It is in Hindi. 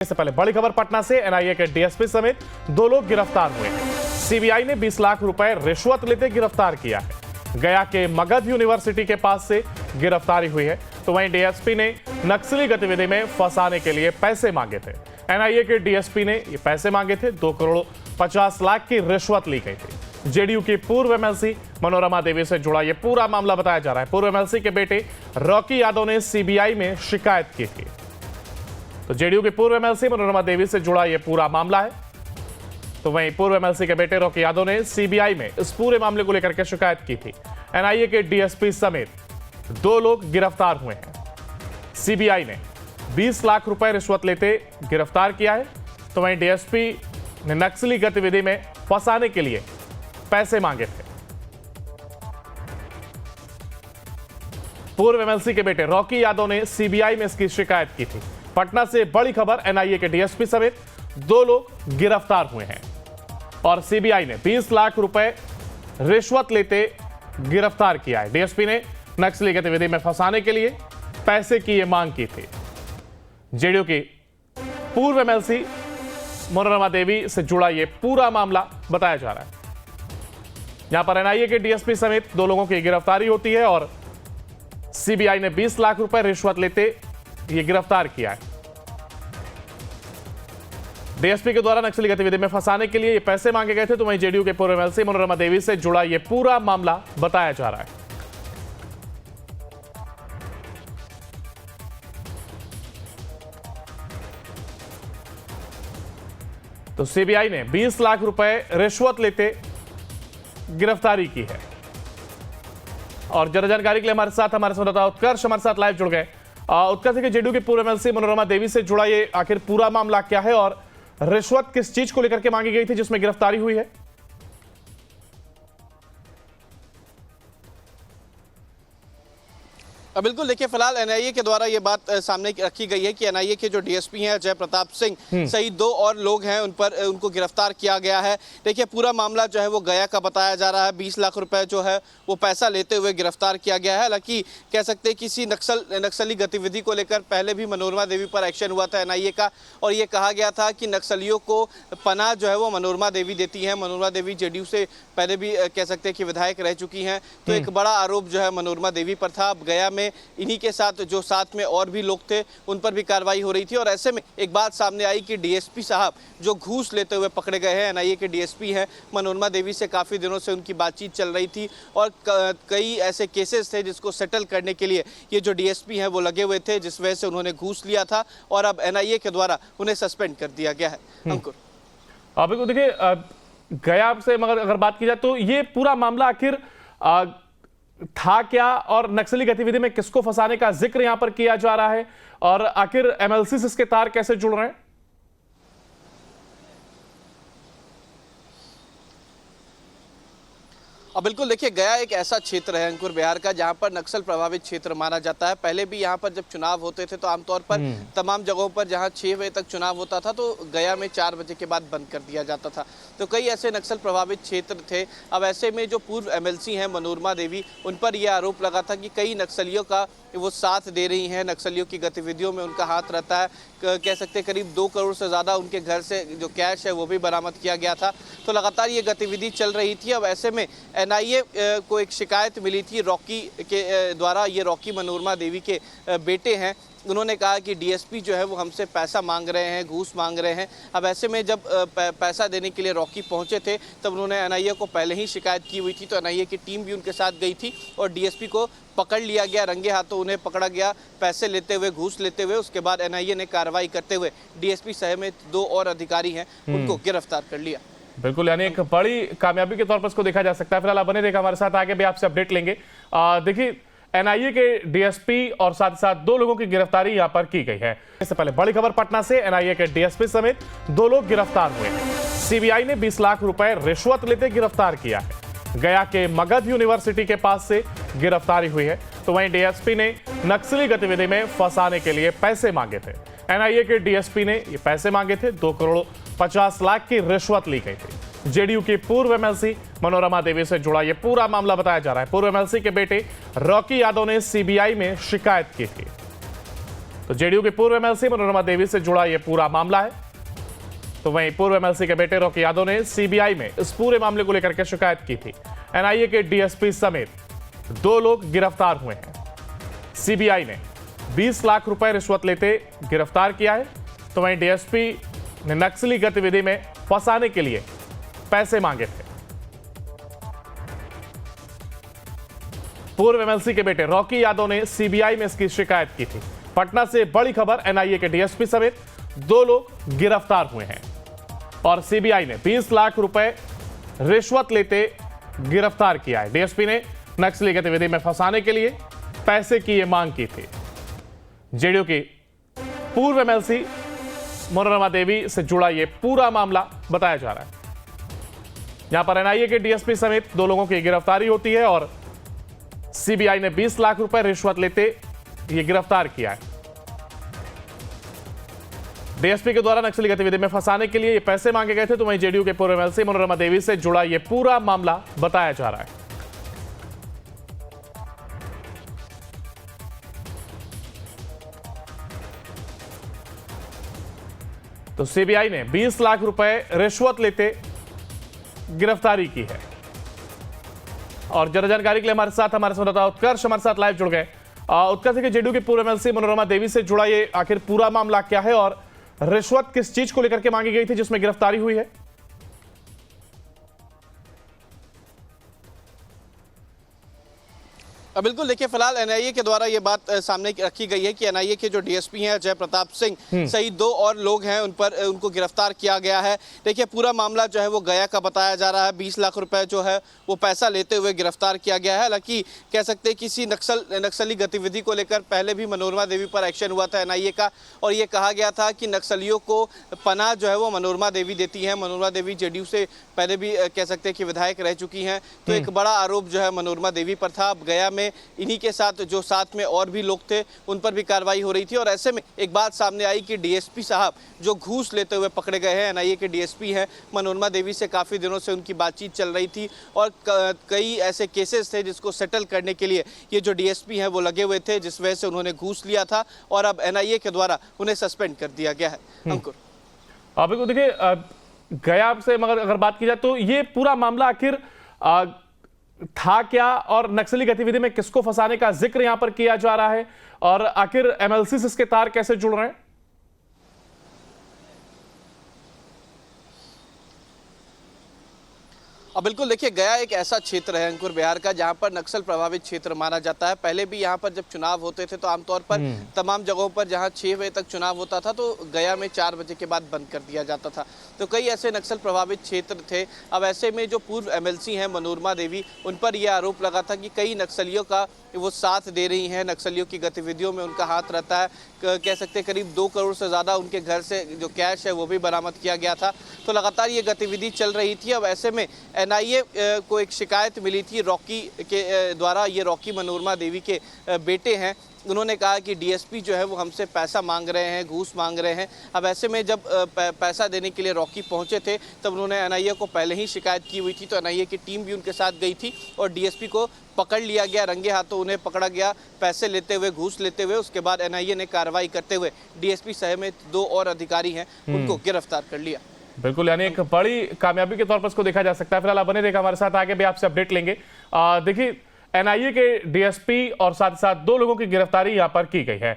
इससे पहले बड़ी खबर पटना से। एनआईए के डीएसपी समेत 2 लोग गिरफ्तार हुए हैं। सीबीआई ने 20 लाख रुपए रिश्वत लेते गिरफ्तार किया है। गया के मगध यूनिवर्सिटी के पास से गिरफ्तारी हुई है। तो वहीं डीएसपी ने नक्सली गतिविधि में फंसाने के लिए पैसे मांगे थे। एनआईए के डीएसपी ने ये पैसे मांगे थे। 2 करोड़ 50 लाख की रिश्वत ली गई थी। जेडीयू की पूर्व एमएलसी मनोरमा देवी से जुड़ा यह पूरा मामला बताया जा रहा है। पूर्व एमएलसी के बेटे रॉकी यादव ने सीबीआई में शिकायत की थी। तो जेडीयू के पूर्व एमएलसी मनोरमा देवी से जुड़ा यह पूरा मामला है। तो वहीं पूर्व एमएलसी के बेटे रॉकी यादव ने सीबीआई में इस पूरे मामले को लेकर के शिकायत की थी। एनआईए के डीएसपी समेत 2 लोग गिरफ्तार हुए हैं। सीबीआई ने 20 लाख रुपए रिश्वत लेते गिरफ्तार किया है। तो वहीं डीएसपी ने नक्सली गतिविधि में फंसाने के लिए पैसे मांगे थे। पूर्व एमएलसी के बेटे रॉकी यादव ने सीबीआई में इसकी शिकायत की थी। पटना से बड़ी खबर। एनआईए के डीएसपी समेत 2 लोग गिरफ्तार हुए हैं और सीबीआई ने 20 लाख रुपए रिश्वत लेते गिरफ्तार किया है। डीएसपी ने नक्सली गतिविधि में फंसाने के लिए पैसे की यह मांग की थी। जेडीयू की पूर्व एमएलसी मनोरमा देवी से जुड़ा यह पूरा मामला बताया जा रहा है। यहां पर एनआईए के डीएसपी समेत 2 लोगों की गिरफ्तारी होती है और सीबीआई ने 20 लाख रुपए रिश्वत लेते ये गिरफ्तार किया है। डीएसपी के द्वारा नक्सली गतिविधि में फंसाने के लिए ये पैसे मांगे गए थे। तो वहीं जेडीयू के पूर्व एमएलसी मनोरमा देवी से जुड़ा ये पूरा मामला बताया जा रहा है। तो सीबीआई ने 20 लाख रुपए रिश्वत लेते गिरफ्तारी की है। और ज्यादा जानकारी के लिए हमारे संवाददाता उत्कर्ष हमारे साथ लाइव जुड़ गए। उत्कर्ष के जेडीयू की पूर्व एमएलसी मनोरमा देवी से जुड़ा ये आखिर पूरा मामला क्या है और रिश्वत किस चीज को लेकर के मांगी गई थी जिसमें गिरफ्तारी हुई है? बिल्कुल, देखिए फिलहाल एनआईए के द्वारा ये बात सामने रखी गई है कि एनआईए के जो डीएसपी हैं जय प्रताप सिंह सहित 2 और लोग हैं उनको गिरफ्तार किया गया है। देखिए पूरा मामला जो है वो गया का बताया जा रहा है। 20 लाख रुपए जो है वो पैसा लेते हुए गिरफ्तार किया गया है। हालांकि कह सकते हैं किसी नक्सली गतिविधि को लेकर पहले भी मनोरमा देवी पर एक्शन हुआ था एनआईए का और ये कहा गया था कि नक्सलियों को पनाह जो है वो मनोरमा देवी देती है। मनोरमा देवी जेडीयू से पहले भी कह सकते हैं कि विधायक रह चुकी हैं। तो एक बड़ा आरोप जो है मनोरमा देवी पर था। अब गया में इन्हीं के साथ जो साथ में और भी लोग थे उन पर भी कार्रवाई हो रही थी और ऐसे में एक बात सामने आई कि डीएसपी साहब जो घूस लेते हुए पकड़े गए हैं। एनआईए के डीएसपी हैं। मनोरमा देवी से काफ़ी दिनों से उनकी बातचीत चल रही थी और कई ऐसे केसेस थे जिसको सेटल करने के लिए ये जो डीएसपी हैं वो लगे हुए थे, जिस वजह से उन्होंने घूस लिया था और अब एनआईए के द्वारा उन्हें सस्पेंड कर दिया गया है। अंकुर, आप देखिए गया से मगर अगर बात की जाए तो ये पूरा मामला आखिर था क्या और नक्सली गतिविधि में किसको फंसाने का जिक्र यहां पर किया जा रहा है और आखिर एमएलसी से इसके तार कैसे जुड़ रहे हैं? अब बिल्कुल, देखिए गया एक ऐसा क्षेत्र है अंकुर बिहार का जहां पर नक्सल प्रभावित क्षेत्र माना जाता है। पहले भी यहां पर जब चुनाव होते थे तो आमतौर पर तमाम जगहों पर जहां 6 बजे तक चुनाव होता था तो गया में 4 बजे के बाद बंद कर दिया जाता था। तो कई ऐसे नक्सल प्रभावित क्षेत्र थे। अब ऐसे में जो पूर्व एमएलसी हैं मनोरमा देवी, उन पर यह आरोप लगा था कि कई नक्सलियों का वो साथ दे रही हैं, नक्सलियों की गतिविधियों में उनका हाथ रहता है। कह सकते हैं करीब 2 करोड़ से ज़्यादा उनके घर से जो कैश है वो भी बरामद किया गया था। तो लगातार ये गतिविधि चल रही थी। अब ऐसे में एनआईए को एक शिकायत मिली थी रॉकी के द्वारा। ये रॉकी मनोरमा देवी के बेटे हैं। उन्होंने कहा कि डीएसपी जो है वो हमसे पैसा मांग रहे हैं, घूस मांग रहे हैं। अब ऐसे में जब पैसा देने के लिए रॉकी पहुंचे थे तब उन्होंने एनआईए को पहले ही शिकायत की हुई थी। तो एनआईए की टीम भी उनके साथ गई थी और डीएसपी को पकड़ लिया गया, रंगे हाथों उन्हें पकड़ा गया पैसे लेते हुए, घूस लेते हुए। उसके बाद एनआईए ने कार्रवाई करते हुए डीएसपी समेत 2 और अधिकारी हैं उनको गिरफ्तार कर लिया। बिल्कुल, यानी एक बड़ी कामयाबी के तौर पर इसको देखा जा सकता है। फिलहाल आप बने रहिएगा हमारे साथ, आगे भी आपसे अपडेट लेंगे। देखिए एनआईए के डीएसपी और साथ ही साथ 2 लोगों की गिरफ्तारी यहां पर की गई है। इससे पहले बड़ी खबर पटना से। एनआईए के डीएसपी समेत 2 लोग गिरफ्तार हुए हैं। सीबीआई ने 20 लाख रुपए रिश्वत लेते गिरफ्तार किया है। गया के मगध यूनिवर्सिटी के पास से गिरफ्तारी हुई है। तो वहीं डीएसपी ने नक्सली गतिविधि में फंसाने के लिए पैसे मांगे थे। एनआईए के डीएसपी ने ये पैसे मांगे थे। 2 करोड़ 50 लाख की रिश्वत ली गई थी। जेडीयू की पूर्व एमएलसी मनोरमा देवी से जुड़ा यह पूरा मामला बताया जा रहा है। पूर्व एमएलसी के बेटे रॉकी यादव ने सीबीआई में शिकायत की थी। तो जेडीयू के पूर्व एमएलसी मनोरमा देवी से जुड़ा यह पूरा मामला है। तो वहीं पूर्व एमएलसी के बेटे रॉकी यादव ने सीबीआई में इस पूरे मामले को लेकर के शिकायत की थी। एनआईए के डीएसपी समेत 2 लोग गिरफ्तार हुए हैं। सीबीआई ने 20 लाख रुपए रिश्वत लेते गिरफ्तार किया है। तो वहीं डीएसपी ने नक्सली गतिविधि में फंसाने के लिए पैसे मांगे थे। पूर्व एमएलसी के बेटे रॉकी यादव ने सीबीआई में इसकी शिकायत की थी। पटना से बड़ी खबर, एनआईए के डीएसपी समेत 2 लोग गिरफ्तार हुए हैं और सीबीआई ने 20 लाख रुपए रिश्वत लेते गिरफ्तार किया है। डीएसपी ने नक्सली गतिविधि में फंसाने के लिए पैसे की यह मांग की थी। जेडीयू की पूर्व एमएलसी मनोरमा देवी से जुड़ा यह पूरा मामला बताया जा रहा है। यहां पर एनआईए के डीएसपी समेत 2 लोगों की गिरफ्तारी होती है और सीबीआई ने 20 लाख रुपए रिश्वत लेते यह गिरफ्तार किया है। डीएसपी के द्वारा नक्सली गतिविधि में फंसाने के लिए ये पैसे मांगे गए थे। तो वहीं जेडीयू के पूर्व एमएलसी मनोरमा देवी से जुड़ा यह पूरा मामला बताया जा रहा है। तो सीबीआई ने 20 लाख रुपए रिश्वत लेते गिरफ्तारी की है। और ज्यादा जानकारी के लिए हमारे संवाददाता उत्कर्ष हमारे साथ लाइव जुड़ गए। उत्कर्ष के जेडीयू की पूर्व एमएलसी मनोरमा देवी से जुड़ा ये आखिर पूरा मामला क्या है और रिश्वत किस चीज को लेकर के मांगी गई थी जिसमें गिरफ्तारी हुई है? बिल्कुल, देखिए फिलहाल एनआईए के द्वारा ये बात सामने रखी गई है कि एनआईए के जो डीएसपी हैं जय प्रताप सिंह सहित 2 और लोग हैं उनको गिरफ्तार किया गया है। देखिए पूरा मामला जो है वो गया का बताया जा रहा है। 20 लाख रुपए जो है वो पैसा लेते हुए गिरफ्तार किया गया है। हालांकि कह सकते हैं किसी नक्सली गतिविधि को लेकर पहले भी मनोरमा देवी पर एक्शन हुआ था एनआईए का और ये कहा गया था कि नक्सलियों को पनाह जो है वो मनोरमा देवी देती है। मनोरमा देवी जेडीयू से पहले भी कह सकते हैं कि विधायक रह चुकी हैं। तो एक बड़ा आरोप जो है मनोरमा देवी पर था। अब गया में इन्हीं के साथ जो साथ में और भी लोग थे उन पर भी कार्रवाई हो रही थी और ऐसे में एक बात सामने आई कि डीएसपी साहब जो घूस लेते हुए पकड़े गए हैं। एनआईए के डीएसपी हैं, मनोरमा देवी से काफ़ी दिनों से उनकी बातचीत चल रही थी और कई ऐसे केसेस थे जिसको सेटल करने के लिए ये जो डीएसपी हैं वो लगे हुए थे, जिस वजह से उन्होंने घूस लिया था और अब एनआईए के द्वारा उन्हें सस्पेंड कर दिया गया है। अंकुर, आप देखिए गया से मगर अगर बात की जाए तो ये पूरा मामला आखिर था क्या और नक्सली गतिविधि में किसको फंसाने का जिक्र यहां पर किया जा रहा है और आखिर एमएलसी से इसके तार कैसे जुड़ रहे हैं? अब बिल्कुल, देखिए गया एक ऐसा क्षेत्र है अंकुर बिहार का जहां पर नक्सल प्रभावित क्षेत्र माना जाता है। पहले भी यहां पर जब चुनाव होते थे तो आमतौर पर तमाम जगहों पर जहां 6 बजे तक चुनाव होता था तो गया में 4 बजे के बाद बंद कर दिया जाता था। तो कई ऐसे नक्सल प्रभावित क्षेत्र थे। अब ऐसे में जो पूर्व एमएलसी हैं मनोरमा देवी, उन पर यह आरोप लगा था कि कई नक्सलियों का वो साथ दे रही हैं, नक्सलियों की गतिविधियों में उनका हाथ रहता है। कह सकते हैं करीब 2 करोड़ से ज़्यादा उनके घर से जो कैश है वो भी बरामद किया गया था। तो लगातार ये गतिविधि चल रही थी। अब ऐसे में एनआईए को एक शिकायत मिली थी रॉकी के द्वारा। ये रॉकी मनोरमा देवी के बेटे हैं। उन्होंने कहा कि डीएसपी जो है वो हमसे पैसा मांग रहे हैं, घूस मांग रहे हैं। अब ऐसे में जब पैसा देने के लिए रॉकी पहुंचे थे तब उन्होंने एनआईए को पहले ही शिकायत की हुई थी। तो एनआईए की टीम भी उनके साथ गई थी और डीएसपी को पकड़ लिया गया, रंगे हाथों उन्हें पकड़ा गया पैसे लेते हुए, घूस लेते हुए। उसके बाद एनआईए ने कार्रवाई करते हुए डीएसपी समेत 2 और अधिकारी हैं उनको गिरफ्तार कर लिया। बिल्कुल, यानी एक बड़ी कामयाबी के तौर पर इसको देखा जा सकता है। फिलहाल आप बने रहिएगा हमारे साथ, आगे भी आपसे अपडेट लेंगे। देखिए एनआईए के डीएसपी और साथ ही साथ 2 लोगों की गिरफ्तारी यहां पर की गई है।